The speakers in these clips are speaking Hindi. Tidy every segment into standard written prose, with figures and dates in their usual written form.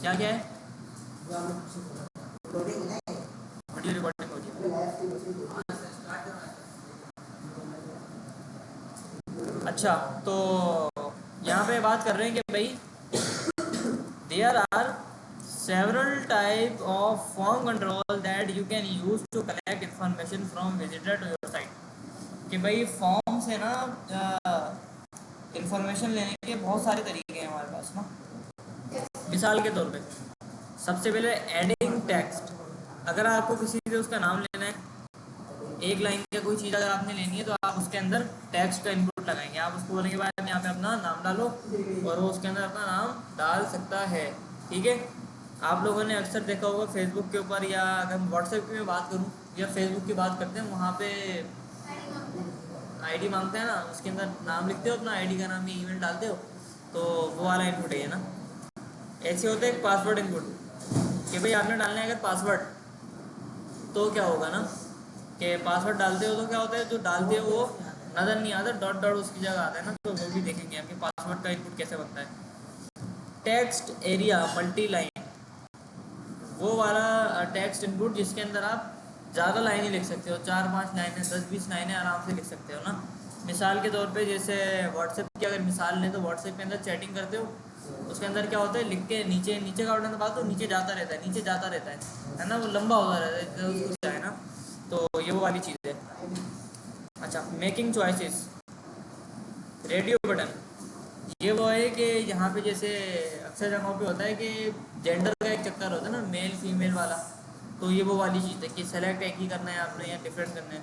क्या क्या है? वीडियो रिकॉर्डिंग हो रही है। अच्छा, तो यहाँ पे बात कर रहे हैं कि भाई there are several type of form control that you can use to collect information from visitor to your site। कि भाई फॉर्म से ना इंफॉर्मेशन लेने के बहुत सारे तरीके हैं हमारे पास ना। मिसाल के तौर पे सबसे पहले एडिंग टेक्स्ट। अगर आपको किसी से उसका नाम लेना है, एक लाइन की कोई चीज़ अगर आपने लेनी है तो आप उसके अंदर टेक्स्ट का इनपुट लगाएंगे। आप उसको बोलने के बाद यहाँ पे अपना नाम डालो और वो उसके अंदर अपना नाम डाल सकता है। ठीक है, आप लोगों ने अक्सर देखा होगा फेसबुक के ऊपर, या अगर व्हाट्सएप की मैं बात करूँ या फेसबुक की बात करते हैं, वहाँ पे आईडी मांगते हैं ना, उसके अंदर नाम लिखते हो अपना, आईडी का नाम या ईमेल डालते हो, तो वो वाला इनपुट है ना। ऐसे होता है एक पासवर्ड इनपुट कि भाई आपने डालना है अगर पासवर्ड, तो क्या होगा ना कि पासवर्ड डालते हो तो क्या होता है, जो डालते हो वो नज़र नहीं आता, डॉट डॉट उसकी जगह आता है ना, तो वो भी देखेंगे आपके पासवर्ड का इनपुट कैसे बनता है। टेक्स्ट एरिया मल्टी लाइन, वो वाला टेक्स्ट इनपुट जिसके अंदर आप ज़्यादा लाइनें लिख सकते हो, 4-5 लाइनें, 10-20 लाइनें आराम से लिख सकते हो ना। मिसाल के तौर पे जैसे व्हाट्सएप की अगर मिसाल लें तो व्हाट्सएप के अंदर चैटिंग करते हो, उसके अंदर क्या होता है, लिख के नीचे नीचे का बटन दबाओ तो नीचे जाता रहता है, नीचे जाता रहता है ना, वो लंबा होता रहता है उसको है ना, तो ये वो वाली चीज़ है। अच्छा, मेकिंग चॉइसेस, रेडियो बटन, ये वो है कि यहाँ पे जैसे अक्सर जगहों पे होता है कि जेंडर का एक चक्कर होता है ना, मेल फीमेल वाला, तो ये वो वाली चीज़ है कि सेलेक्ट एक ही करना है आपने या डिफरेंट करना है।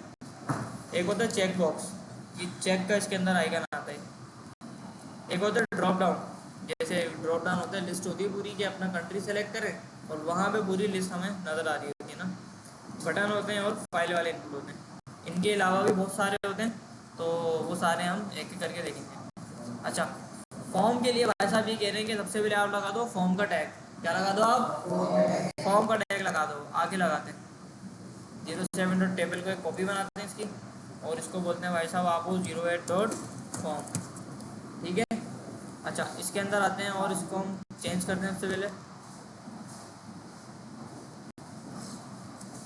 एक होता है चेक बॉक्स, कि चेक का इसके अंदर आइकन आता है। एक होता है ड्रॉप डाउन, जैसे ड्रॉप डाउन होता है, लिस्ट होती है पूरी कि अपना कंट्री सेलेक्ट करें और वहाँ पे पूरी लिस्ट हमें नज़र आ रही होती है ना। बटन होते हैं और फाइल वाले इनपुट होते हैं। इनके अलावा भी बहुत सारे होते हैं, तो वो सारे हम एक एक करके देखेंगे। अच्छा, फॉर्म के लिए भाई साहब ये कह रहे हैं कि सबसे पहले आप लगा दो फॉर्म का टैग। क्या लगा दो आप? फॉर्म का टैग लगा दो। आगे लगाते हैं 07 टेबल को एक कॉपी बनाते हैं इसकी, और इसको बोलते हैं भाई साहब आप 08.form। ठीक है। अच्छा, इसके अंदर आते हैं और इसको हम चेंज करते हैं। सबसे पहले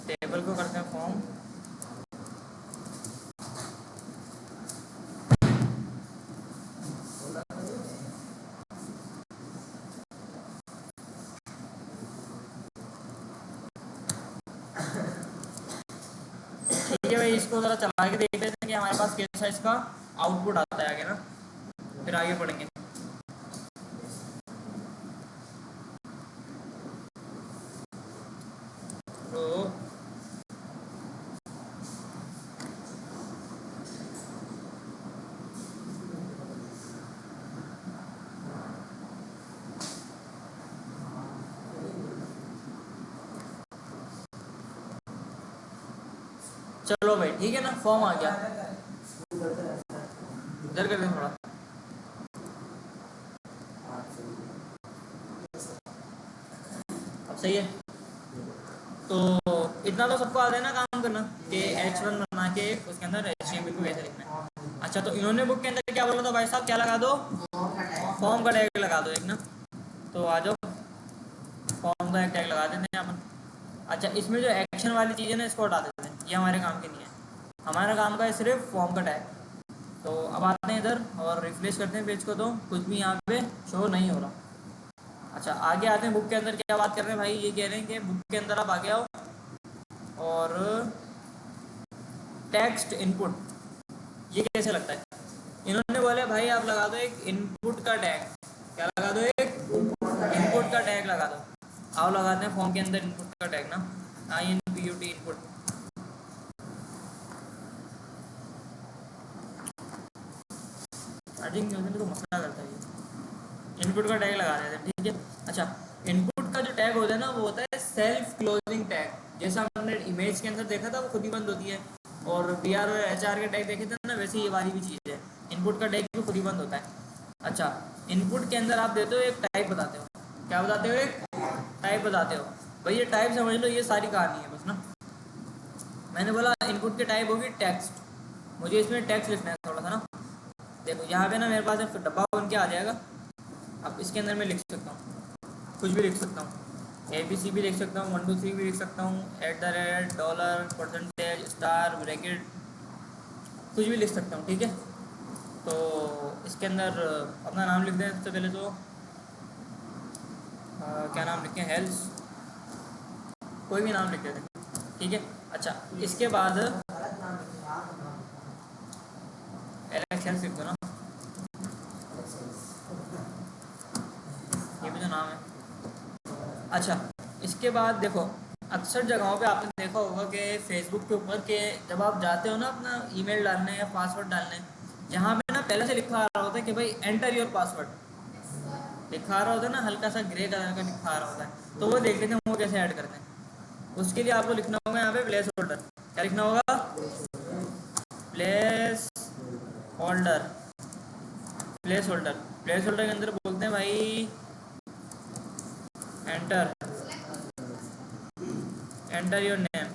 टेबल को करते हैं फॉर्म, ठीक है भाई। इसको ज़रा चला के देख लेते हैं कि हमारे पास कैसा इसका आउटपुट आता है आगे ना, फिर आगे पढ़ेंगे। तो चलो भाई, ठीक है ना, फॉर्म आ गया। इधर कर दें थोड़ा। अब सही है। तो इतना तो सबको आता है ना काम करना, कि H1 बना के उसके अंदर HTML को कैसे लिखना है। अच्छा, तो इन्होंने बुक के अंदर क्या बोला था भाई साहब, क्या लगा दो? फॉर्म का टैग लगा दो एक ना। तो आ जाओ, फॉर्म का एक टैग लगा देते हैं अपन। अच्छा, इसमें जो एक्शन वाली चीज़ है ना, इसको हटा देते हैं, ये हमारे काम की नहीं है। हमारा काम का है सिर्फ फॉर्म का टैग। तो अब आते हैं इधर और रिफ्रेश करते हैं पेज को, तो कुछ भी यहाँ पे शो नहीं हो रहा। अच्छा, आगे आते हैं बुक के अंदर क्या बात कर रहे हैं भाई। ये कह रहे हैं कि बुक के अंदर आप आगे आओ और टेक्स्ट इनपुट, ये कैसे लगता है। इन्होंने बोले भाई आप लगा दो एक इनपुट का टैग। क्या लगा दो? एक इनपुट का टैग लगा दो। आओ लगाते हैं फॉर्म के अंदर इनपुट का टैग ना, INPUT इनपुट। तो मसला करता है ये। इनपुट का टैग लगा देते हैं, ठीक है। अच्छा, इनपुट का जो टैग होता है ना, वो होता है सेल्फ क्लोजिंग टैग। जैसा हमने इमेज के अंदर देखा था, वो खुद ही बंद होती है, और BR और HR के टैग देखे थे ना, वैसे ये वाली भी चीज़ है। इनपुट का टैग भी खुद ही बंद होता है। अच्छा, इनपुट के अंदर आप देते हो एक टाइप बताते हो। क्या बताते हो? एक टाइप बताते हो। भाई ये टाइप समझ लो, ये सारी कहानी है बस ना। मैंने बोला इनपुट की टाइप होगी टेक्स्ट, मुझे इसमें टेक्स्ट लिखना है थोड़ा सा ना। देखो यहाँ पे ना मेरे पास एक डब्बा बन के आ जाएगा, अब इसके अंदर मैं लिख सकता हूँ कुछ भी लिख सकता हूँ, ABC भी लिख सकता हूँ, 1 2 3 भी लिख सकता हूँ, $, परसेंटेज, स्टार, ब्रैकेट, कुछ भी लिख सकता हूँ। ठीक है, तो इसके अंदर अपना नाम लिख दें सबसे पहले तो क्या नाम लिखें, हेल्थ, कोई भी नाम लिख देते। ठीक है, अच्छा इसके बाद एलेक्स हेल्थ लिख दो ना, ये भी तो नाम है। अच्छा इसके बाद देखो, अक्सर जगहों पे आपने देखा होगा कि फेसबुक के ऊपर के जब आप जाते हो ना अपना ईमेल डालने या पासवर्ड डालने, जहाँ पे ना पहले से लिखा आ रहा होता है कि भाई एंटर योर पासवर्ड, लिखा आ रहा होता है ना, हल्का सा ग्रे कलर का लिखा आ रहा होता है, तो वो देख लेते हैं वो कैसे ऐड करते हैं। उसके लिए आपको लिखना होगा यहाँ पे प्लेस होल्डर। क्या लिखना होगा? Place holder. Place holder, place holder के अंदर बोलते हैं भाई एंटर, एंटर योर नेम।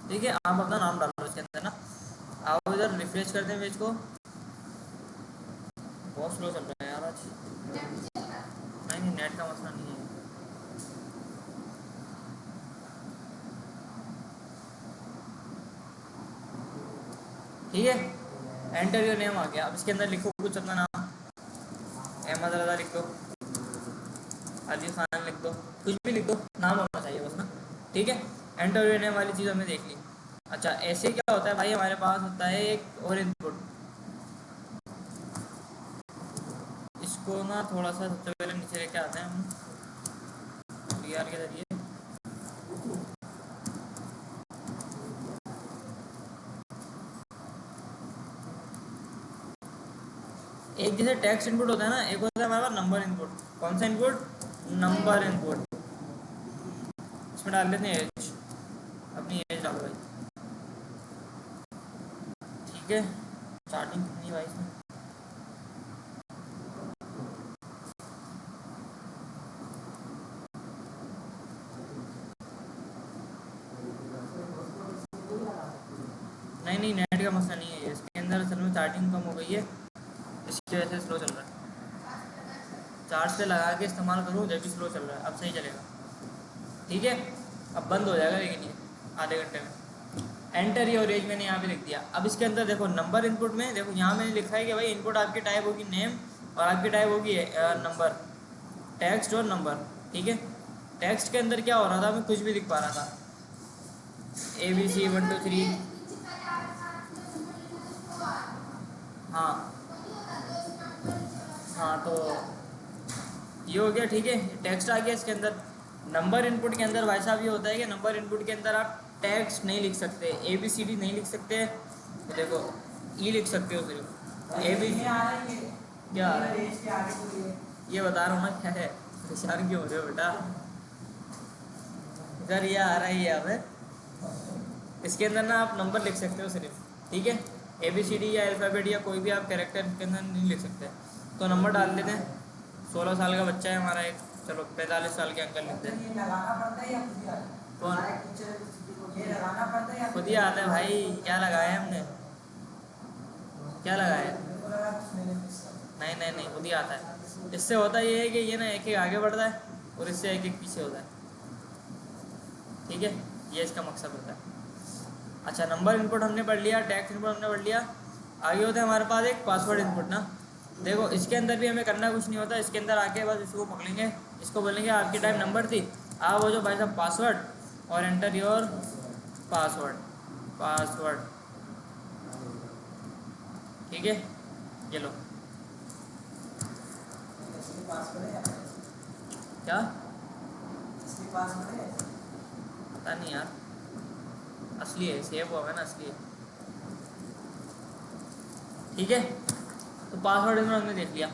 ठीक है, आप अपना नाम डाल लो इसके अंदर ना। आप इधर रिफ्रेश करते हैं पेज को, बहुत स्लो चल रहा है यार आज। नहीं नेट का मसला नहीं है। ठीक है, एंटर योर नेम आ गया। अब इसके अंदर लिखो कुछ अपना नाम, अहमद रजा लिख दो, अली खान लिख दो, कुछ भी लिख दो, नाम होना चाहिए बस ना। ठीक है, एंटर योर नेम वाली चीज़ हमने देख ली। अच्छा ऐसे क्या होता है भाई, हमारे पास होता है एक और इनपुट, इसको ना थोड़ा सा सबसे पहले नीचे लेके आते हैं हम PR के जरिए। एक जैसे टेक्स्ट इनपुट होता है ना, एक होता है हमारे पास नंबर इनपुट। कौन सा इनपुट? Number input. इसमें डाल देते हैं एज, अपनी एज डालो भाई। ठीक है, स्टार्टिंग कितनी भाई इसमें? नहीं नेट का मसला नहीं है, इसके अंदर असल में चार्जिंग कम हो गई है, इसकी वजह से स्लो चल रहा है। चार्ज से लगा के इस्तेमाल करूँ जब भी स्लो चल रहा है, अब सही चलेगा। ठीक है, अब बंद हो जाएगा लेकिन ये आधे घंटे में। एंटर योर एज मैंने यहाँ पे लिख दिया। अब इसके अंदर देखो नंबर इनपुट में, देखो यहाँ मैंने लिखा है कि भाई इनपुट आपकी टाइप होगी नेम और आपकी टाइप होगी नंबर, टेक्स्ट और नंबर। ठीक है, टेक्स्ट के अंदर क्या हो रहा था, मैं कुछ भी लिख पा रहा था, ABC 1 2 3। हाँ हाँ, तो ये हो गया। ठीक है, टेक्स्ट आ गया इसके अंदर। नंबर इनपुट के अंदर भाई साहब ये होता है कि नंबर इनपुट के अंदर आप टेक्स्ट नहीं लिख सकते, ABCD नहीं लिख सकते, तो देखो लिख सकते हो सिर्फ ABC। क्या आ रहा है ये बता रहा हूँ ना, क्या है परेशान क्यों हो रहे हो बेटा? इधर ये आ रहा है, ये हमें इसके अंदर ना आप नंबर लिख सकते हो सिर्फ। ठीक है, ABCD या अल्फ़ाबेट या कोई भी आप कैरेक्टर के अंदर नहीं लिख सकते। तो नंबर डाल देते हैं। 16 साल का बच्चा है हमारा एक, चलो 45 साल के अंकल लिखते हैं। कौन? खुद ही आता है भाई, क्या लगाया है हमने, क्या लगाया है? नहीं खुद ही आता है। इससे होता ये है कि ये ना एक एक आगे बढ़ता है और इससे एक एक पीछे होता है। ठीक है, ये इसका मकसद होता है। अच्छा नंबर इनपुट हमने पढ़ लिया, टेक्स्ट इनपुट हमने पढ़ लिया। आगे होता है हमारे पास एक पासवर्ड इनपुट ना। देखो इसके अंदर भी हमें करना कुछ नहीं होता, इसके अंदर आके बस इसको पकड़ेंगे, इसको बोलेंगे आपकी टाइप नंबर थी, आप वो जो भाई साहब पासवर्ड और एंटर योर पासवर्ड, पासवर्ड। ठीक है, ये लो। क्या पता नहीं यार, असली है, सेव हुआ है ना, असली है। ठीक है, तो पासवर्ड इनपुट हमने देख लिया।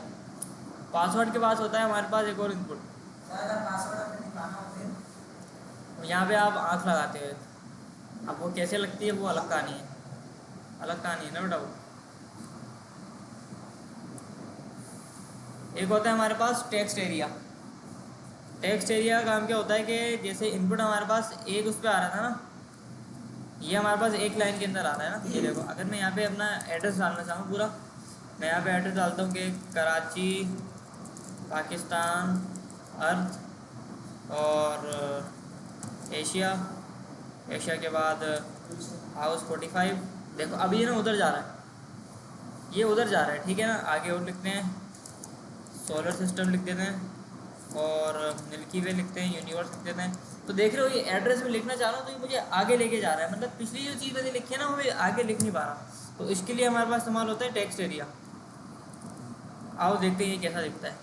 पासवर्ड के पास होता है हमारे पास एक और इनपुट, यहाँ पे आप आँख लगाते हुए, अब वो कैसे लगती है वो अलग कहानी है, अलग कहानी है ना बेटा वो। एक होता है हमारे पास टेक्स्ट एरिया। टेक्स्ट एरिया का काम क्या होता है कि जैसे इनपुट हमारे पास एक उस पर आ रहा था ना, ये हमारे पास एक लाइन के अंदर आ रहा है ना। ये देखो, अगर मैं यहाँ पे अपना एड्रेस डालना चाहूँ पूरा, मैं यहाँ पे एड्रेस डालता हूँ कि कराची पाकिस्तान अर्थ और एशिया, एशिया के बाद हाउस 45। देखो अभी ये ना उधर जा रहा है, ये उधर जा रहा है, ठीक है ना। आगे और लिखते हैं, सोलर सिस्टम लिख देते हैं, और मिल्की वे लिखते हैं, यूनिवर्स लिख देते हैं। तो देख रहे हो, ये एड्रेस में लिखना चाह रहा हूँ तो ये मुझे आगे लेके जा रहा है, मतलब पिछली जो चीज़ मैंने लिखी है ना वो मैं आगे लिख नहीं पा रहा। तो इसके लिए हमारे पास इस्तेमाल होता है टेक्स्ट एरिया। आओ देखते हैं ये कैसा दिखता है।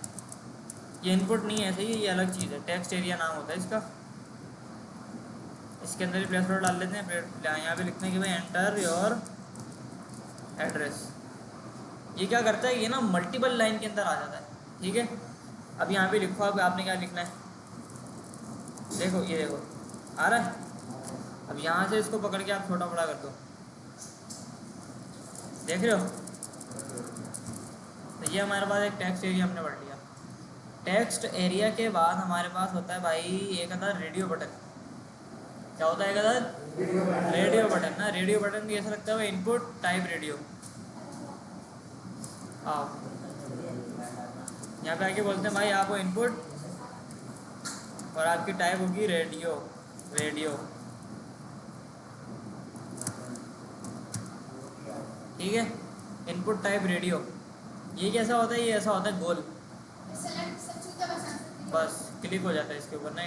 ये इनपुट नहीं है, सही है, ये अलग चीज़ है, टेक्स्ट एरिया नाम होता है इसका। इसके अंदर ही प्लेस होल्डर डाल लेते हैं, फिर यहाँ पे लिखते हैं कि भाई एंटर योर एड्रेस। ये क्या करता है, ये ना मल्टीपल लाइन के अंदर आ जाता है, ठीक है। अब यहाँ पे लिखो, अब आपने क्या लिखना है, देखो ये देखो आ रहा है। अब यहाँ से इसको पकड़ के आप छोटा बड़ा कर दो, देख रहे हो। तो ये हमारे पास एक टेक्स्ट एरिया हमने पढ़ लिया। टेक्स्ट एरिया के बाद हमारे पास होता है भाई एक अंदर रेडियो बटन। क्या होता है एक अंदर रेडियो बटन ना। रेडियो बटन भी ऐसा लगता है इनपुट टाइप रेडियो। आओ यहाँ पे आके बोलते हैं भाई आपको इनपुट, और आपकी टाइप होगी रेडियो। रेडियो ठीक है, इनपुट टाइप रेडियो। ये कैसा होता है, ये ऐसा होता है गोल, बस क्लिक हो जाता है इसके ऊपर ना।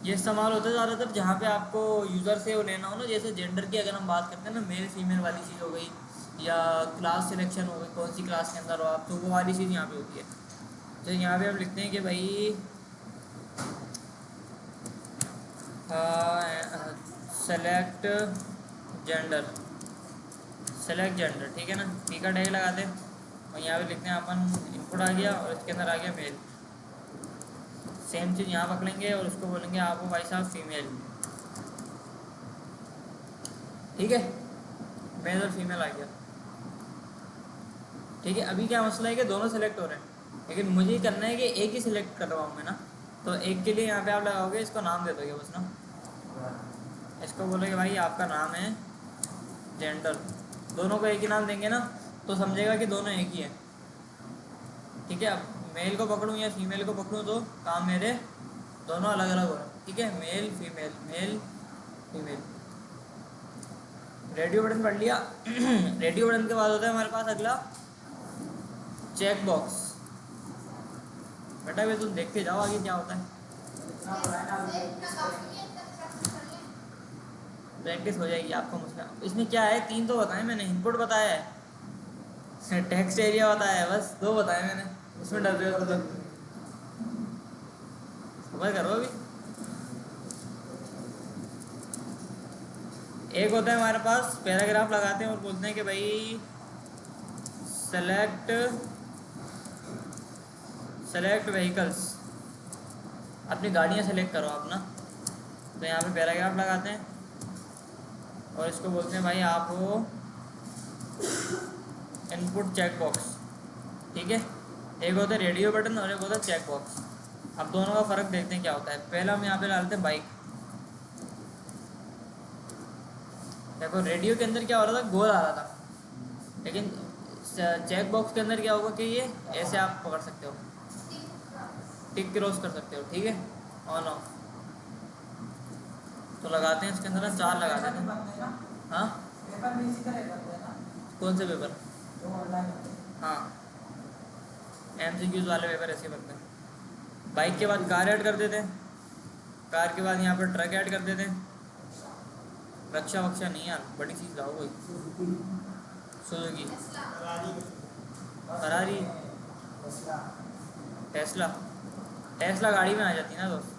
ये इस्तेमाल होता है ज़्यादातर जहाँ पे आपको यूज़र से वो लेना हो ना, जैसे जेंडर की अगर हम बात करते हैं ना, मेल फीमेल वाली चीज़ हो गई, या क्लास सिलेक्शन हो गई, कौन सी क्लास के अंदर हो आप, तो वो वाली चीज़ यहाँ पे होती है। तो यहाँ पे हम लिखते हैं कि भाई सेलेक्ट जेंडर, सेलेक्ट जेंडर, ठीक है ना। पी का टैग लगाते हैं और यहाँ पे लिखते हैं अपन इनपुट आ गया और इसके अंदर आ गया मेल। सेम चीज़ यहाँ पकड़ेंगे और उसको बोलेंगे आपको भाई साहब फीमेल, ठीक है, मेल और फीमेल आ गया, ठीक है। अभी क्या मसला है कि दोनों सेलेक्ट हो रहे हैं, लेकिन मुझे करना है कि एक ही सिलेक्ट कर रहा हूँ मैं ना। तो एक के लिए यहाँ पे आप लगाओगे, इसको नाम दे दोगे बस ना, इसको बोलोगे भाई आपका नाम है जेंडर। दोनों को एक ही नाम देंगे ना तो समझेगा कि दोनों एक ही है, ठीक है। अब मेल को पकड़ूँ या फीमेल को पकड़ूँ तो काम मेरे दोनों अलग अलग हो रहे हैं, ठीक है। Male female, male female. Radio button पढ़ लिया। रेडियो बटन के बाद होता है हमारे पास अगला चेक बॉक्स। बेटा वे तुम देख के जाओ आगे क्या होता है, प्रैक्टिस हो जाएगी आपको मुझसे। इसमें क्या है, 3 तो बताए मैंने, इनपुट बताया है, टेक्स्ट एरिया बताया है, बस 2 बताए मैंने। उसमें डर रहे हो तो समझ करो। अभी एक होता है हमारे पास पैराग्राफ लगाते हैं और बोलते हैं कि भाई सेलेक्ट व्हीकल्स, अपनी गाड़ियाँ सेलेक्ट करो आप ना। तो यहाँ पे पैराग्राफ लगाते हैं और इसको बोलते हैं भाई आप हो इनपुट चेक बॉक्स, ठीक है। एक होता है रेडियो बटन और एक होता है चेक बॉक्स। अब दोनों का फ़र्क देखते हैं क्या होता है। पहला हम यहाँ पे डालते हैं बाइक। देखो रेडियो के अंदर क्या हो रहा था, गोल आ रहा था, लेकिन चेक बॉक्स के अंदर क्या होगा कि ये ऐसे आप पकड़ सकते हो, टिक क्रॉस कर सकते हो, ठीक है, ऑन ऑफ। तो लगाते हैं इसके अंदर ना 4 लगाते हैं। हाँ पेपर में इसी तरह करते हैं ना, कौन से पेपर? जो ऑनलाइन हाँ MCQs वाले पेपर ऐसे बनते हैं। बाइक के बाद कार ऐड कर देते हैं, कार के बाद यहाँ पर ट्रक ऐड कर देते हैं। रक्षा वक्षा नहीं यार, बड़ी चीज़ लाओ कोई, सुजुकी, फरारी, टेस्ला। टेस्ला गाड़ी में आ जाती ना दोस्त।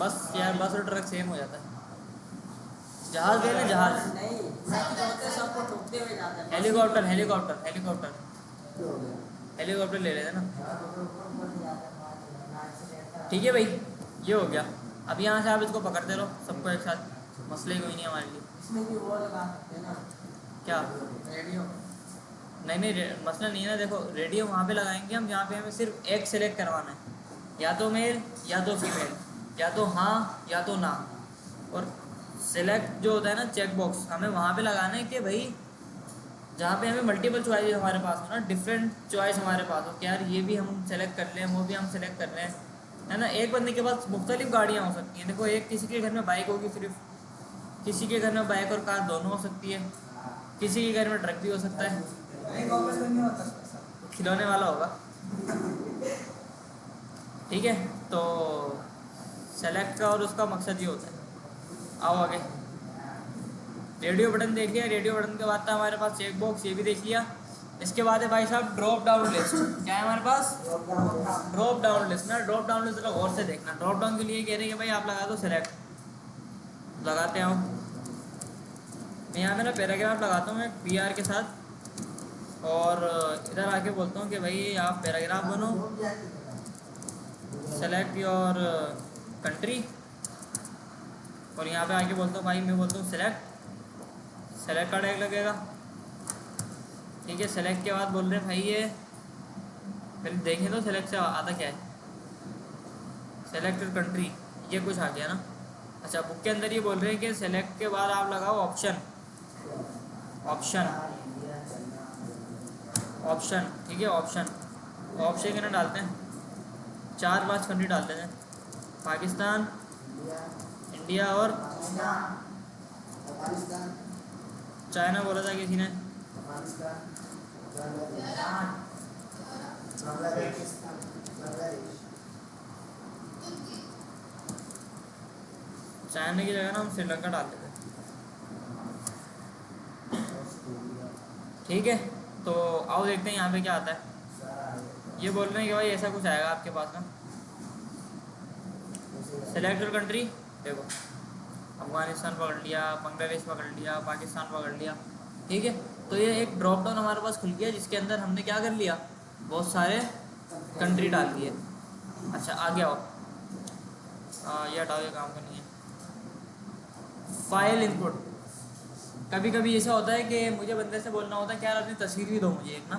बस यार, बस और ट्रक सेम हो जाता है। जहाज ले लें, जहाज, नहीं सबको ठोकते हुए जाते हैं। हेलीकॉप्टर, हेलीकॉप्टर, हेलीकॉप्टर, हेलीकॉप्टर ले लेते ना, ठीक है भाई। ये हो गया। अब यहाँ से आप इसको पकड़ते रहो सबको एक साथ, मसले कोई नहीं हमारे लिए। इसमें भी वो लगा सकते हैं ना, क्या? रेडियो। नहीं मसला नहीं है ना। देखो रेडियो वहाँ पे लगाएंगे हम जहाँ पे हमें सिर्फ एक सेलेक्ट करवाना है, या तो मेल या तो फीमेल, या तो हाँ या तो ना। और सेलेक्ट जो होता है ना चेक बॉक्स, हमें वहाँ पे लगाना है कि भाई जहाँ पे हमें मल्टीपल चॉइस हमारे पास हो ना, डिफरेंट चॉइस हमारे पास हो कि यार ये भी हम सेलेक्ट कर लें, वो भी हम सेलेक्ट कर लें, है ना। एक बंदे के पास मुख्तलिफ गाड़ियाँ हो सकती हैं। देखो, एक किसी के घर में बाइक होगी सिर्फ, किसी के घर में बाइक और कार दोनों हो सकती है, किसी के घर में ट्रक भी हो सकता है, एक ऑफिस में नहीं होता सर। खिलौने वाला होगा। ठीक है, तो सेलेक्ट का और उसका मकसद ये होता है। आओ आगे, रेडियो बटन देख लिया। रेडियो बटन के बाद था हमारे पास चेक बॉक्स, ये भी देख लिया। इसके बाद है भाई साहब ड्रॉप डाउन लिस्ट। क्या है हमारे पास? ड्रॉप डाउन लिस्ट ना। ड्रॉप डाउन लिस्ट जरा गौर से देखना। ड्रॉप डाउन के लिए कह रहे हैं कि भाई आप लगा दो सेलेक्ट, लगाते हो। मैं यहाँ पे ना पैराग्राफ लगाता हूँ एक पी आर के साथ, और इधर आके बोलता हूँ कि भाई आप पैराग्राफ बनो, सेलेक्ट योर कंट्री, और यहाँ पे आके बोलता हूँ भाई, मैं बोलता हूँ सेलेक्ट का टैग लगेगा। ठीक है, सेलेक्ट के बाद बोल रहे हैं भाई ये पहले देखें तो सेलेक्ट से आता क्या है, सेलेक्ट कंट्री, ये कुछ आ गया ना। अच्छा, बुक के अंदर ये बोल रहे हैं कि सेलेक्ट के बाद आप लगाओ ऑप्शन, ठीक है, ऑप्शन के ना डालते हैं 4-5 कंट्री डालते हैं, पाकिस्तान, इंडिया और चाइना बोला था किसी ने। चाइना की जगह ना हम श्रीलंका डाल देते हैं। ठीक है, तो आओ देखते हैं यहाँ पे क्या आता है। ये बोल रहे हैं कि भाई ऐसा कुछ आएगा आपके पास ना, सेलेक्ट योर कंट्री। देखो, अफगानिस्तान पकड़ लिया, बांग्लादेश पकड़ लिया, पाकिस्तान पकड़ लिया। ठीक है, तो ये एक ड्रॉप डाउन हमारे पास खुल गया जिसके अंदर हमने क्या कर लिया, बहुत सारे कंट्री डाल दिए। अच्छा, आगे आओ। ये हटाओ, ये काम करनी है। File input. कभी कभी ऐसा होता है कि मुझे बंदे से बोलना होता है कि यार अपनी तस्वीर भी दो मुझे एक ना।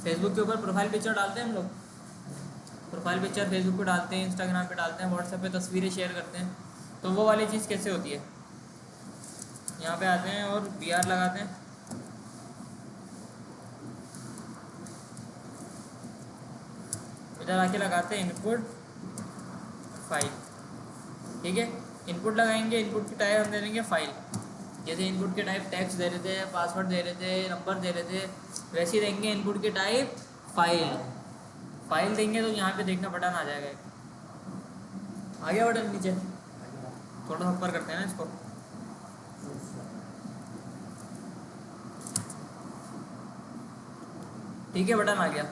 फेसबुक के ऊपर प्रोफाइल पिक्चर डालते हैं हम लोग, प्रोफाइल पिक्चर फेसबुक पे डालते हैं, इंस्टाग्राम पे डालते हैं, व्हाट्सएप पे तस्वीरें शेयर करते हैं। तो वो वाली चीज़ कैसे होती है, यहाँ पे आते हैं और बी आर लगाते हैं। इधर आके लगाते हैं इनपुट फाइल। ठीक है, इनपुट लगाएंगे, इनपुट की टाइप हम दे देंगे फाइल। जैसे इनपुट के टाइप टेक्स्ट दे रहे थे, पासवर्ड दे रहे थे, नंबर दे रहे थे, वैसे ही देंगे इनपुट के टाइप फाइल देंगे। तो यहाँ पे देखना बटन आ जाएगा, आ गया बटन नीचे। थोड़ा सा ऊपर करते हैं ना इसको। ठीक है, बटन आ गया।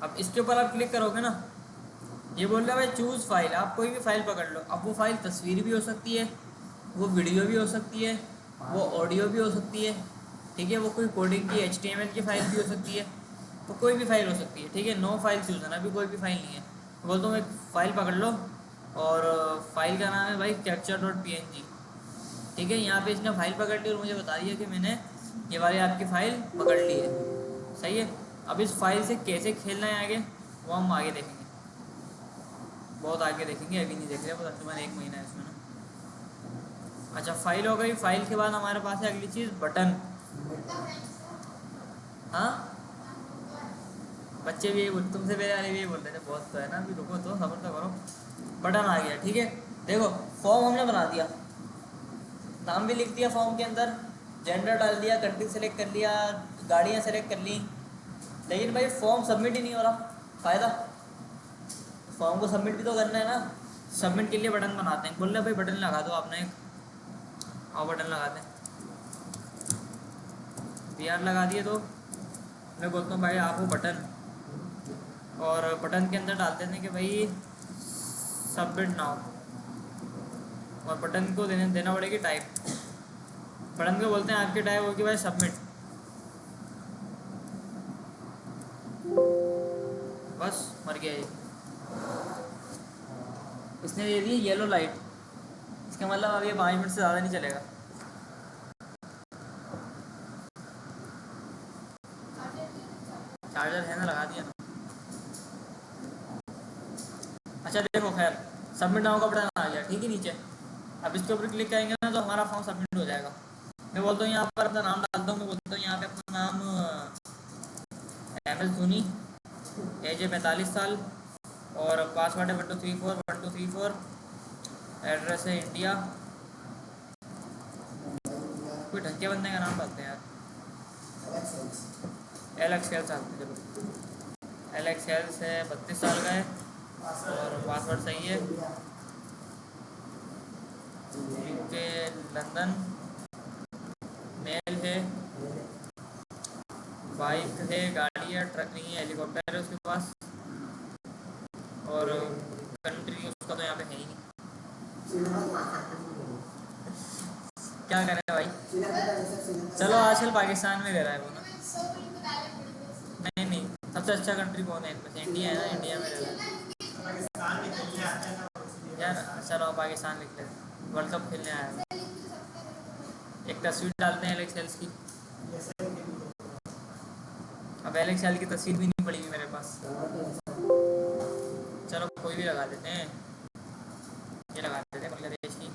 अब इसके ऊपर आप क्लिक करोगे ना, ये बोल रहा है भाई चूज़ फाइल, आप कोई भी फाइल पकड़ लो। अब वो फाइल तस्वीर भी हो सकती है, वो वीडियो भी हो सकती है, वो ऑडियो भी हो सकती है। ठीक है, वो कोई कोडिंग की HTML की फाइल भी हो सकती है, तो कोई भी फाइल हो सकती है। ठीक है, नो फाइल चूज़ है ना, अभी कोई भी फाइल नहीं है। बोलता हूँ एक फ़ाइल पकड़ लो, और फाइल का नाम है भाई capture.png। ठीक है, यहाँ पे इसने फाइल पकड़ ली और मुझे बता दिया कि मैंने ये वाली आपकी फ़ाइल पकड़ ली है। सही है, अब इस फाइल से कैसे खेलना है आगे, वो हम आगे देखेंगे, बहुत आगे देखेंगे, अभी नहीं देख रहे, बस तकरीबन 1 महीना है इसमें ना। अच्छा, फाइल हो गई। फाइल के बाद हमारे पास है अगली चीज़, बटन। हाँ, बच्चे भी यही बोल, तुमसे पहले वाले भी यही बोल रहे थे, बहुत तो है ना, अभी रुको तो, सब्र तो करो। बटन आ गया। ठीक है, देखो फॉर्म हमने बना दिया, नाम भी लिख दिया फॉर्म के अंदर, जेंडर डाल दिया, कंट्री सेलेक्ट कर लिया, गाड़ियाँ सेलेक्ट कर ली, लेकिन भाई फॉर्म सबमिट ही नहीं हो रहा। फ़ायदा, फॉर्म को सबमिट भी तो करना है ना। सबमिट के लिए बटन बनाते हैं। बोल रहे भाई बटन लगा दो आपने एक, और बटन लगाते हैं। VR लगा दिए तो मैं बोलता हूँ भाई आप वो बटन, और बटन के अंदर डालते हैं कि भाई सबमिट नाउ, और बटन को देना पड़ेगी टाइप। बटन को बोलते हैं आपकी टाइप होगी भाई सबमिट। बस मर गया ये, इसने दे दी येलो लाइट। इसका मतलब अब ये 5 मिनट से ज़्यादा नहीं चलेगा। चार्जर है ना, लगा दिया ना। अच्छा देखो, खैर सबमिट नाउ का बटन आ गया। ठीक है, नीचे अब इसके ऊपर क्लिक करेंगे ना तो हमारा फॉर्म सबमिट हो जाएगा। मैं मैं बोलता हूँ यहाँ पर अपना नाम डालता हूँ, मैं बोलता हूँ यहाँ पे अपना नाम MS धोनी, एज है 45 साल, और पासवर्ड है 1234 एड्रेस है इंडिया। कोई ढंग के बंदे का नाम डालते हैं यार, एलेक्स हेल्स डालते हैं। चलो एलेक्स हेल्स है, 32 साल का है, और पासवर्ड सही है। यूके लंदन, मेल है, बाइक है, गाड़ी है, ट्रक नहीं है, हेलीकॉप्टर है उसके पास, और कंट्री उसका तो यहाँ पे है ही नहीं। क्या करें भाई, चलो आजकल पाकिस्तान में रह रहा है वो ना। नहीं, सबसे अच्छा कंट्री कौन है इनमें से? इंडिया है ना, इंडिया में रह रहा है यार। चलो पाकिस्तान लिख लेते हैं, वर्ल्ड कप खेलने आया है। एक तस्वीर डालते हैं एलेक्स हेल्स की। अब एलेक्स हेल्स की तस्वीर भी नहीं पड़ी मेरे पास, चलो कोई भी लगा देते हैं, ये लगा देते हैं बांग्लादेश की।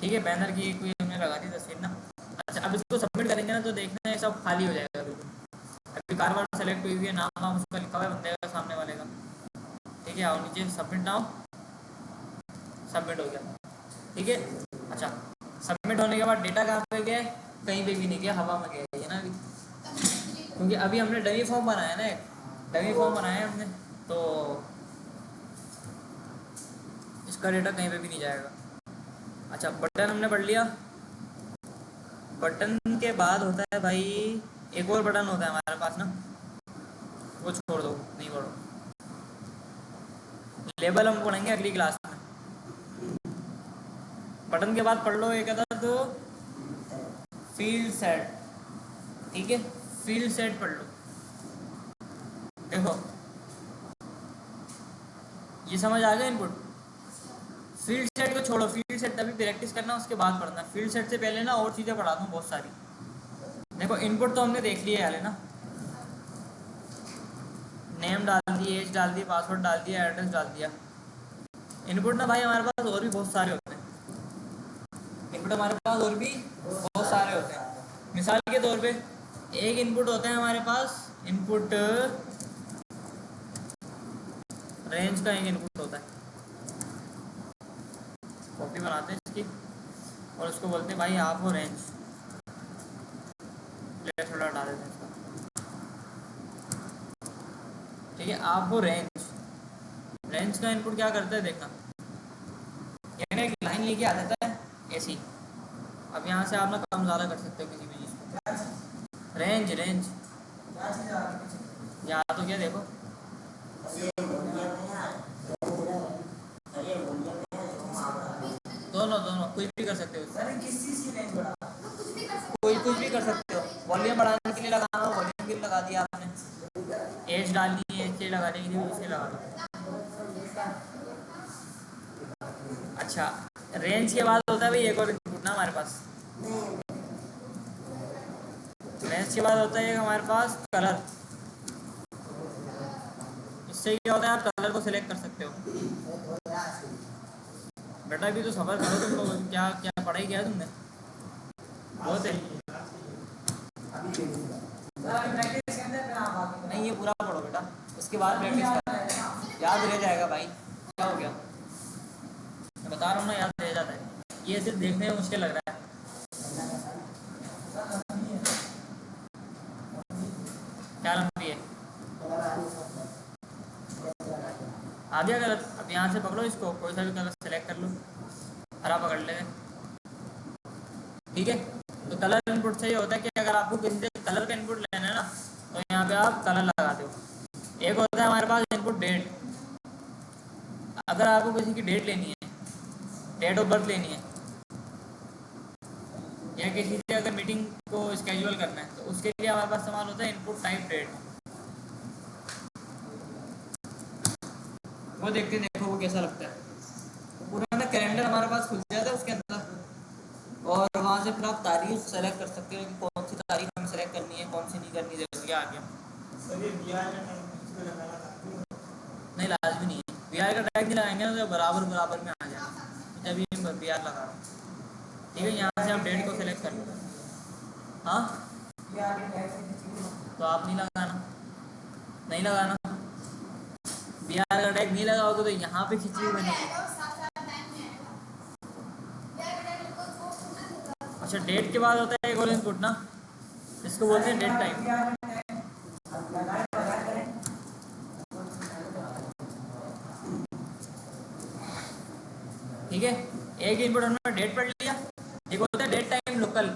ठीक है, बैनर की कोई हमने लगा दी तस्वीर ना। अच्छा, अब इसको सबमिट करेंगे ना तो देखना है सब खाली हो जाएगा बिल्कुल। अभी कारवार सेलेक्ट हुई है, नाम वाम उसका लिखा हुआ है बंदे का, सामने वाले का। ठीक है, आओ नीचे, सबमिट नाउ, सबमिट हो गया। ठीक है, अच्छा सबमिट होने के बाद डेटा कहाँ पे गया? कहीं पे भी नहीं गया, हवा में गया है ना अभी, क्योंकि अभी हमने डमी फॉर्म बनाया ना, एक डमी फॉर्म बनाया है हमने, तो इसका डेटा कहीं पे भी नहीं जाएगा। अच्छा, बटन हमने पढ़ लिया। बटन के बाद होता है भाई एक और बटन होता है हमारे पास ना, वो छोड़ दो, नहीं पढ़ो। लेबल हम पढ़ेंगे अगली क्लास में। बटन के बाद पढ़ लो एक था तो फील्ड सेट। ठीक है, फील्ड सेट पढ़ लो। देखो ये समझ आ गया इनपुट। फील्ड सेट को छोड़ो, फील्ड सेट तभी प्रैक्टिस करना, उसके बाद पढ़ना। फील्ड सेट से पहले ना और चीज़ें पढ़ा दूँ बहुत सारी। देखो इनपुट तो हमने देख लिया है ना, नेम डाल दिए, एज डाल दी, पासवर्ड डाल दिया, एड्रेस डाल दिया। इनपुट ना भाई हमारे पास और भी बहुत सारे होते हैं, इनपुट हमारे पास और भी बहुत सारे होते हैं। मिसाल के तौर पे एक इनपुट होता है हमारे पास, इनपुट रेंज का एक इनपुट होता है। कॉपी बनाते हैं इसकी और उसको बोलते हैं भाई आप हो रेंज, थोड़ा हटा देते हैं इसका। ठीक है, आप हो रेंज। रेंज का इनपुट क्या करता है देखना, यानी एक लाइन लेके आ जाता है ऐसी। अब यहाँ से आप ना कम ज़्यादा कर सकते हो किसी भी चीज़ को। रेंज यहाँ तो क्या देखो, दोनों कोई भी कर सकते हो। किस चीज की रेंज बढ़ा? कुछ भी कर सकते हो। वॉल्यूम बढ़ाने के लिए लगाना हो वॉल्यूम के लिए लगा दिया आपने, एज डालनी है एज से लगाने के लिए उसे लगा दो। अच्छा, रेंज के बाद होता है भाई एक और इनपुट ना हमारे पास। रेंज के बाद होता है हमारे पास कलर। इससे क्या होता है, आप कलर को सिलेक्ट कर सकते हो। बेटा भी तो सफर करो तुम लोग, क्या क्या पढ़ाई किया तुमने बहुत है। नहीं ये पूरा पढ़ो बेटा, उसके बाद प्रैक्टिस कर, याद रह जाएगा भाई। क्या हो गया, मैं बता रहा हूँ ना, याद रह जाता है। ये सिर्फ देखने में मुश्किल लग रहा है। क्या लंबी है, आ गया गलत। अब यहाँ से पकड़ो इसको, कोई सा भी कलर सेलेक्ट कर लो, हरा पकड़ ले। ठीक है, तो कलर इनपुट से ये होता है कि अगर आपको किसी से कलर का इनपुट लेना है ना तो यहाँ पे आप कलर लगाते हो। एक होता है हमारे पास इनपुट डेट, अगर आपको किसी की डेट लेनी है, डेट ऑफ बर्थ लेनी है, या किसी से अगर मीटिंग को स्केड्यूल करना है तो उसके लिए हमारे पास इस्तेमाल होता है इनपुट टाइप डेट। वो देखते देखो वो कैसा लगता है। पूरा ना कैलेंडर हमारे पास खुल जाता है उसके अंदर, और वहाँ से फिर आप तारीख सेलेक्ट कर सकते हो कि कौन सी तारीख हमें सेलेक्ट करनी है, कौन सी नहीं करनी जरूरी आ गया। नहीं लाजमी नहीं है, बिहार का टैग नहीं लगाएंगे ना तो बराबर में आ जाएगा, जब भी हम बिहार लगा रहा हूँ। ठीक है, यहाँ से आप डेट को सिलेक्ट कर लो। हाँ ये आगे टैग से खींची तो आप नहीं लगाना, नहीं लगाना। बिहार का टैग नहीं लगाओगे तो यहाँ पे खिंची हुई बनेगी। अच्छा डेट के बाद होता है एक और इनपुट ना, इसको बोलते हैं डेट टाइम। लगाए लगाए करें। ठीक है, एक इनपुट हमने डेट पढ़ लिया, एक होता है डेट टाइम लोकल,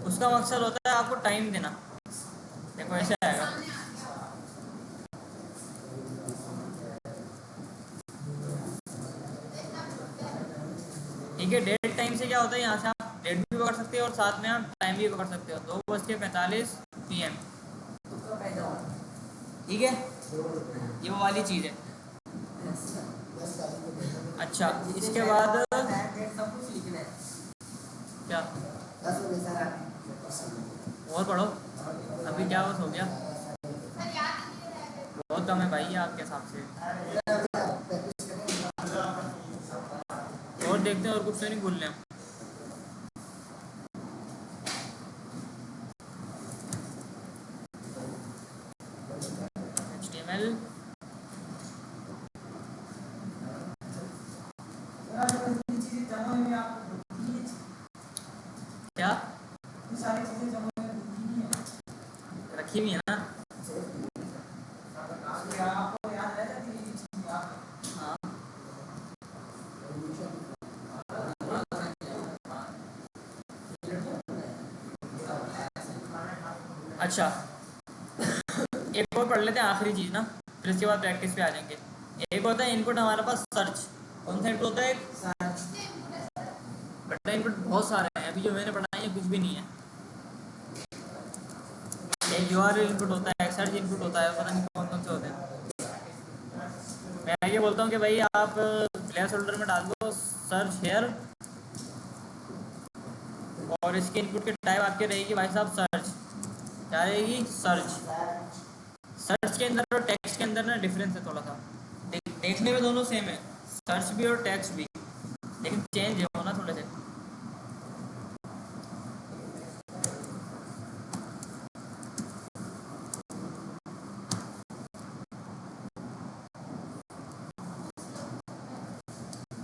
उसका मकसद होता है आपको टाइम देना। देखो ऐसे आएगा, ठीक है। डेट टाइम से क्या होता है, यहाँ से आप डेट भी पकड़ सकते हो और साथ में आप टाइम भी पकड़ सकते हो, 2:45 PM। ठीक है, ये वो वाली चीज़ है। अच्छा इसके बाद सब कुछ लिखना है। क्या 10 बजे सर आके। और पढ़ो, अभी क्या बस हो गया, बहुत कम है भाई ये आपके हिसाब से। और देखते हैं और कुछ तो नहीं भूल रहे हम। HTML चीजें जमा हुई हैं आपको क्या ये सारी चीजें जमा हुई हैं रखी हुई है ना। आपको याद रहता है ये चीज आप हाँ अच्छा एक और पढ़ लेते हैं आखिरी चीज़ ना, फिर इसके बाद प्रैक्टिस पे आ जाएंगे। एक होता है इनपुट हमारे पास सर्च, कौन सा इनपुट होता है, बट इनपुट बहुत सारे हैं, अभी जो मैंने पढ़ाई है कुछ भी नहीं है। एक URL इनपुट होता है, एक सर्च इनपुट होता है, पता नहीं कौन कौन से होते हैं। मैं ये बोलता हूँ कि भाई आप प्लेस होल्डर में डाल दो सर्च हेयर, और इसके इनपुट के टाइप आपके रहेगी भाई साहब सर्च, क्या रहेगी सर्च। सर्च के अंदर और टेक्स्ट के अंदर ना डिफरेंस है थोड़ा सा, देखने में दोनों सेम है, सर्च भी और टेक्स्ट भी, लेकिन चेंज है वो ना थोड़े से।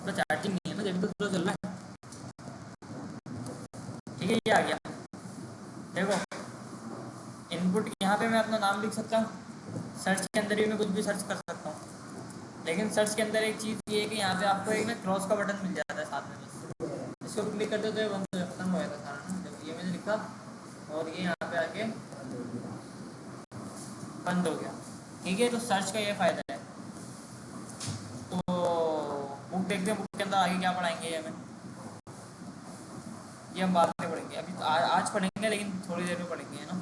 तो चार्जिंग नहीं है ना, जब तो स्लो चल रहा है। ठीक है, ये आ गया। देखो इनपुट यहाँ पे मैं अपना नाम लिख सकता हूँ, सर्च के अंदर भी मैं कुछ भी सर्च कर सकता हूँ, लेकिन सर्च के अंदर एक चीज़ ये है कि यहाँ पे आपको एक ना क्रॉस का बटन मिल जाता है साथ में, बस इसको क्लिक करते तो ये बंद हो जाता, खत्म हो जाता सारा ना। जब ये मैंने लिखा और ये यहाँ पे आके बंद हो गया। ठीक है, तो सर्च का ये फ़ायदा है। तो बुक देखते हैं, बुक के अंदर आगे क्या पढ़ाएंगे ये हमें, ये हम बाद में पढ़ेंगे, अभी तो आज पढ़ेंगे लेकिन थोड़ी देर में पढ़ेंगे, है ना।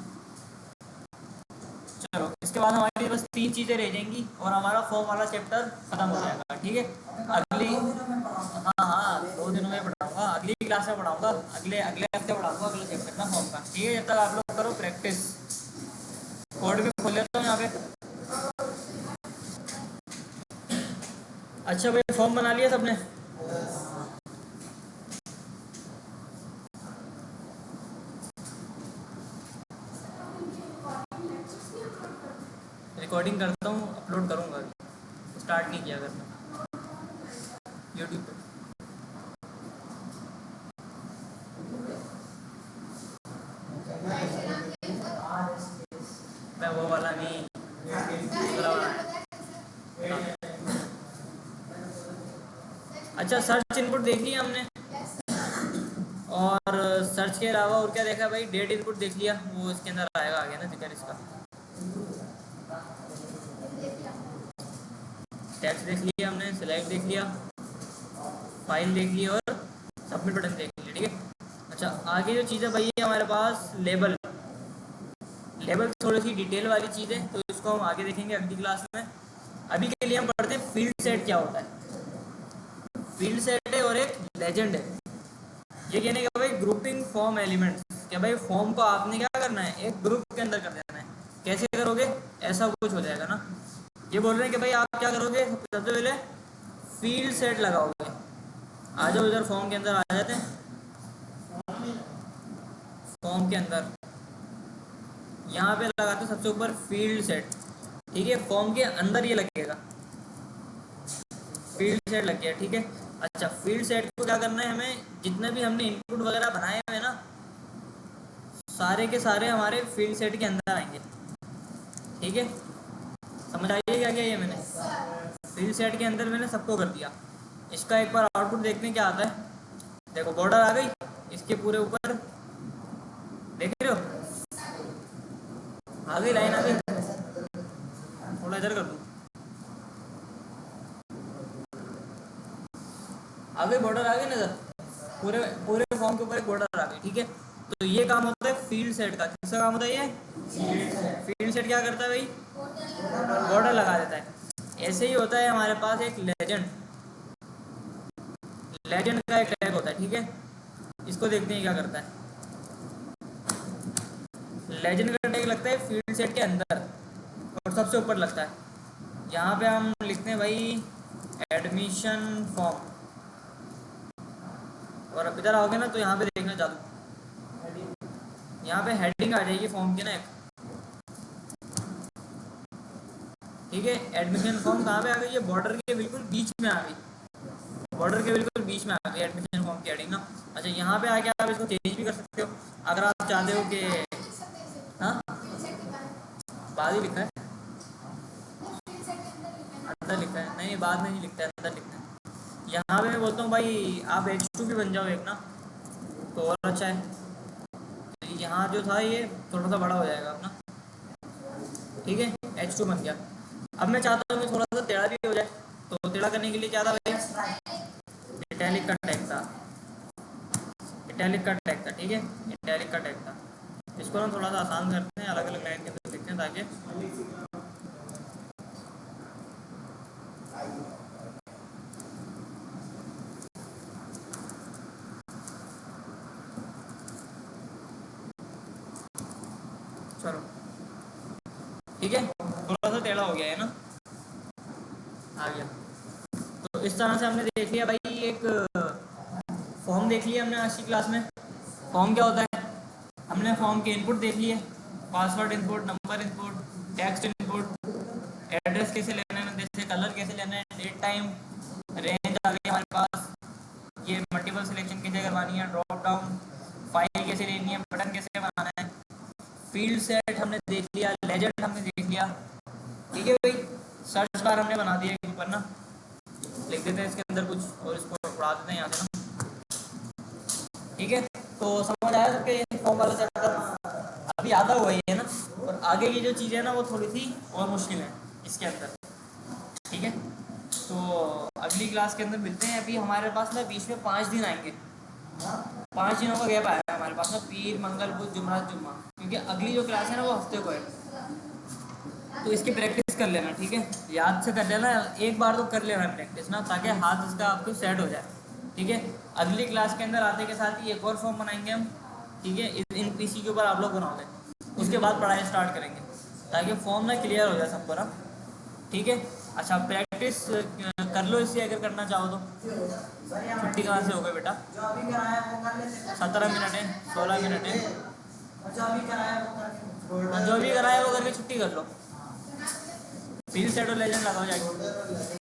चलो इसके बाद हमारी बस 3 चीज़ें रह जाएंगी और हमारा फॉर्म वाला चैप्टर खत्म हो जाएगा। ठीक है, अगली हाँ हाँ 2 दिनों में पढ़ाऊंगा, अगली क्लास में पढ़ाऊंगा, अगले अगले हफ्ते पढ़ाऊंगा अगले चैप्टर ना फॉर्म का। ठीक है, जब तक आप लोग करो प्रैक्टिस। कोड भी खोल लेता हूँ यहाँ पे। अच्छा भाई फॉर्म बना लिया सबने, रिकॉर्डिंग करता हूँ, अपलोड करूँगा, अभी स्टार्ट नहीं किया करना यूट्यूब पे। मैं वो वाला नहीं, दूसरा वाला। अच्छा सर्च इनपुट देख लिया हमने, और सर्च के अलावा और क्या देखा भाई, डेट इनपुट देख लिया, वो इसके अंदर आएगा आगे ना जिक्र इसका। टेक्स्ट देख लिया हमने, सिलेक्ट देख लिया, फाइल देख ली और सबमिट बटन देख लिया। ठीक है, अच्छा आगे जो चीज़ है भाई है हमारे पास लेबल। लेबल थोड़ी सी डिटेल वाली चीज़ है, तो इसको हम आगे देखेंगे अगली क्लास में। अभी के लिए हम पढ़ते हैं फील्ड सेट क्या होता है। फील्ड सेट है और एक लेजेंड है। ये कहने का भाई ग्रुपिंग फॉर्म एलिमेंट्स, क्या भाई फॉर्म को आपने क्या करना है, एक ग्रुप के अंदर कर देना है। कैसे करोगे, ऐसा कुछ हो जाएगा ना। ये बोल रहे हैं कि भाई आप क्या करोगे, सबसे पहले फील्ड सेट लगाओगे। आ जाओ इधर फॉर्म के अंदर आ जाते हैं। फॉर्म के अंदर यहाँ पे लगाते सबसे ऊपर फील्ड सेट, ठीक है। फॉर्म के अंदर ये लगेगा, फील्ड सेट लग गया, ठीक है। अच्छा, फील्ड सेट को क्या करना है, हमें जितने भी हमने इनपुट वगैरह बनाए हुए हैं ना, सारे के सारे हमारे फील्ड सेट के अंदर आएंगे, ठीक है। समझ आइए क्या किया ये मैंने, फील्ड सेट के अंदर मैंने सबको कर दिया। इसका एक बार आउटपुट देखते हैं क्या आता है। देखो बॉर्डर आ गई इसके पूरे ऊपर, देख रहे हो, आ गई लाइन आ गई। थोड़ा इधर कर दूँ, आ गई बॉर्डर आ गई नजर, पूरे पूरे फॉर्म के ऊपर एक बॉर्डर आ गई, ठीक है। तो ये काम होता है फील्ड सेट का। किसका काम होता है ये, फील्ड सेट क्या करता है भाई, बॉर्डर लगा देता है। ऐसे ही होता है हमारे पास एक लेजेंड, लेजेंड का एक टैग होता है, ठीक है। इसको देखते हैं क्या करता है। लेजेंड का टैग लगता है फील्ड सेट के अंदर और सबसे ऊपर लगता है। यहाँ पे हम लिखते हैं भाई एडमिशन फॉर्म, और अब इधर आओगे ना तो यहाँ पे देखना चालू, यहाँ पे हेडिंग आ जाएगी फॉर्म की ना एक, ठीक है। एडमिशन फॉर्म कहाँ पे आ गई, ये बॉर्डर के बिल्कुल बीच में आ गई, बॉर्डर के बिल्कुल बीच में आ गई एडमिशन फॉर्म की हेडिंग ना। अच्छा, यहाँ पे आके आप इसको चेंज भी कर सकते हो अगर आप चाहते हो कि, हाँ बाद ही लिखा है, अंदर लिखा है, नहीं बाद में नहीं लिखता है, अंदर लिखता है। यहाँ पे मैं बोलता हूँ भाई आप H2 भी बन जाओ एक ना, तो और अच्छा है। तो यहाँ जो था ये थोड़ा सा बड़ा हो जाएगा अपना, ठीक है। H2 बन गया। अब मैं चाहता हूँ कि थोड़ा सा टेढ़ा भी हो जाए, तो टेढ़ा करने के लिए क्या था भाई, इटैलिक का टैग था, इटैलिक का टैग था, ठीक है, इटैलिक का टैग था। इसको हम थोड़ा सा आसान करते हैं, अलग अलग लाइन के अंदर लिखते हैं ताकि, चलो ठीक है, थोड़ा सा टेढ़ा हो गया है ना, आ गया। तो इस तरह से हमने देख लिया भाई, एक फॉर्म देख लिया हमने आज की क्लास में। फॉर्म क्या होता है, हमने फॉर्म के इनपुट देख लिए, password input, number input, text input, address कैसे लेना है, जैसे कलर कैसे लेना है, डेट टाइम, रेंज आ गई हमारे पास, ये मल्टीपल सिलेक्शन कैसे करवानी है, ड्रॉप डाउन, फाइल कैसे लेनी है, बटन कैसे बनाना है, फील्ड सेट हमने देख लिया, लेजेंड हमने देख लिया, ठीक है भाई। सर्च बार हमने बना दिया ऊपर ना, लिख देते हैं इसके अंदर कुछ और इसको उड़ा देते हैं यहाँ से ना, ठीक है। तो समझ आया सबके ये फॉर्म वाला चैप्टर, अभी आता हुआ ही है ना, और आगे की जो चीज़ें हैं ना वो थोड़ी सी और मुश्किल है इसके अंदर, ठीक है। तो अगली क्लास के अंदर मिलते हैं। अभी हमारे पास ना बीच में 5 दिन आएंगे, 5 दिनों का गैप आया है हमारे पास ना, पीर मंगल बुध जुमरात जुम्मा, क्योंकि अगली जो क्लास है ना वो हफ्ते को है। तो इसकी प्रैक्टिस कर लेना, ठीक है, याद से कर लेना, एक बार तो कर लेना प्रैक्टिस ना, ताकि हाथ इसका आपको सेट हो जाए, ठीक है। अगली क्लास के अंदर आते के साथ ही एक और फॉर्म बनाएंगे हम, ठीक है, इन पीसी के ऊपर आप लोग बनाओगे, उसके बाद पढ़ाई स्टार्ट करेंगे ताकि फॉर्म ना क्लियर हो जाए सबको ना, ठीक है। अच्छा, प्रैक्टिस कर लो इससे अगर करना चाहो तो। छुट्टी कहाँ से हो गई बेटा, जो अभी कराया वो कर लेते 17 मिनट है, 16 मिनट है, हैं। जो अभी कराया वो करके जो भी कराए वो करके छुट्टी कर लो, फील्ड सेट और लेजेंड लगाओ जाके।